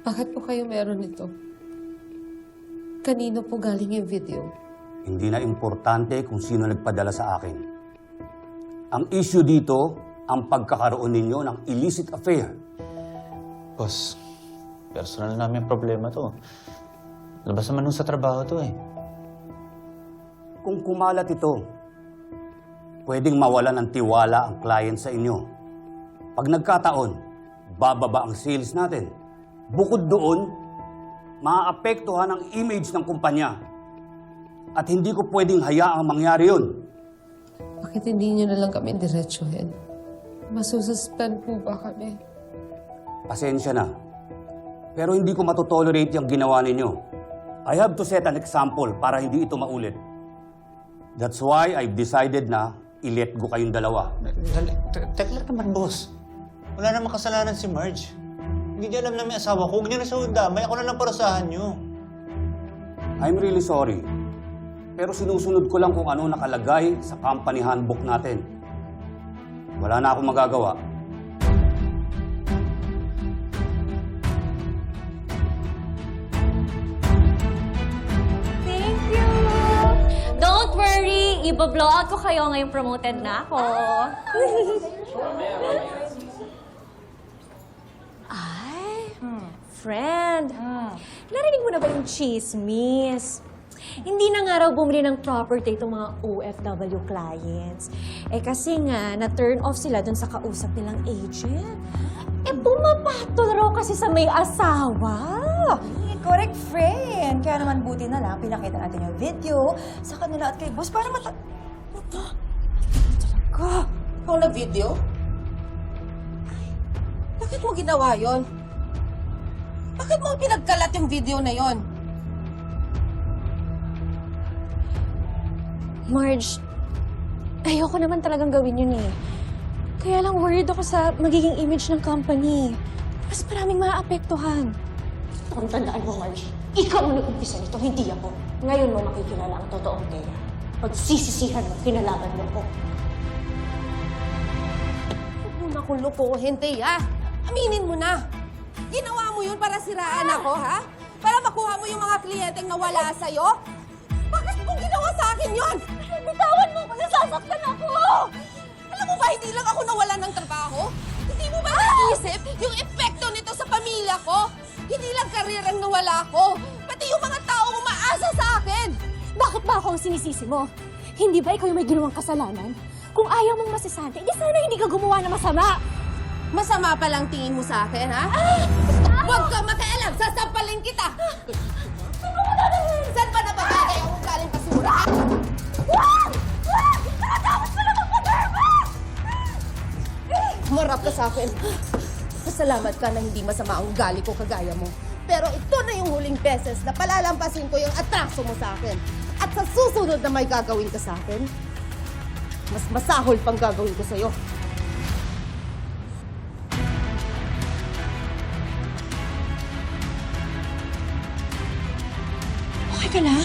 Bakit po kayo meron nito? Kanino po galing yung video? Hindi na importante kung sino nagpadala sa akin. Ang issue dito, ang pagkakaroon ninyo ng illicit affair. Boss, personal namin problema to. Labas naman nung sa trabaho to eh. Kung kumalat ito, pwedeng mawalan ng tiwala ang client sa inyo. Pag nagkataon, bababa ang sales natin. Bukod doon, maaapektuhan ang image ng kumpanya. At hindi ko pwedeng hayaang mangyari yun. Bakit hindi nyo na lang kami diretsuhin? Masususpend po ba kami? Pasensya na. Pero hindi ko matotolerate yung ginawa ninyo. I have to set an example para hindi ito maulit. That's why I've decided na i-let go kayong dalawa. Teka lang naman, boss. Wala namang kasalanan si Marge. Hindi niya alam na may asawa ko. Huwag niyo na siya damay. Ako na lang parasahan niyo. I'm really sorry. Pero sinusunod ko lang kung ano nakalagay sa company handbook natin. Wala na akong magagawa. Thank you! Don't worry, iba-vlog ko kayo ngayong promoted na ako. Ay, friend, narinig mo na ba yung chismis? Hindi na nga raw bumili ng property itong mga OFW clients. Eh kasi nga, na-turn off sila dun sa kausap nilang agent. Eh pumapatol raw kasi sa may asawa. Correct, friend. Kaya naman buti na lang, pinakita natin yung video sa kanila at kay boss para talaga. Ikaw na video? Bakit mo ginawa yon? Bakit mo pinagkalat yung video na yon? Marge, ayoko naman talagang gawin yun eh. Kaya lang worried ako sa magiging image ng company. Mas maraming maaapektuhan. Kung tandaan mo, Marge, ikaw ang nag-umpisa nito, hindi ako. Ngayon mo makikilala ang totoong Thea. Pagsisisihan mo, kinalaban mo ko. Huwag mo na kong lukuhin, Thea. Aminin mo na. Ginawa mo yun para siraan ako, ha? Para makuha mo yung mga kliyenteng nawala sa'yo? Bakit mo ginawa sa akin yun? Bitawan mo ko, nasasaktan ako! Alam mo ba, hindi lang ako nawalan ng trabaho? Hindi mo ba naisip yung epekto nito sa pamilya ko? Hindi lang career ang nawala ko, pati yung mga taong umaasa sa akin. Bakit ba ako ang sinisisi mo? Hindi ba ikaw yung may ginawang kasalanan? Kung ayaw mong masasante, di sana hindi ka gumawa na masama! Masama pa lang tingin mo sa akin, ha? Huwag ka makialam! Sasampalin kita! Saan ba nabagagay ang galing basura? Nakatapos ko lang magpa-derma! Marap ka sa akin. Pasalamat ka na hindi masama ang ugali ko kagaya mo. Pero ito na yung huling beses na palalampasin ko yung atraso mo sa akin. At sa susunod na may gagawin ka sa akin, mas masahol pang gagawin ko sa'yo. Okay ka lang?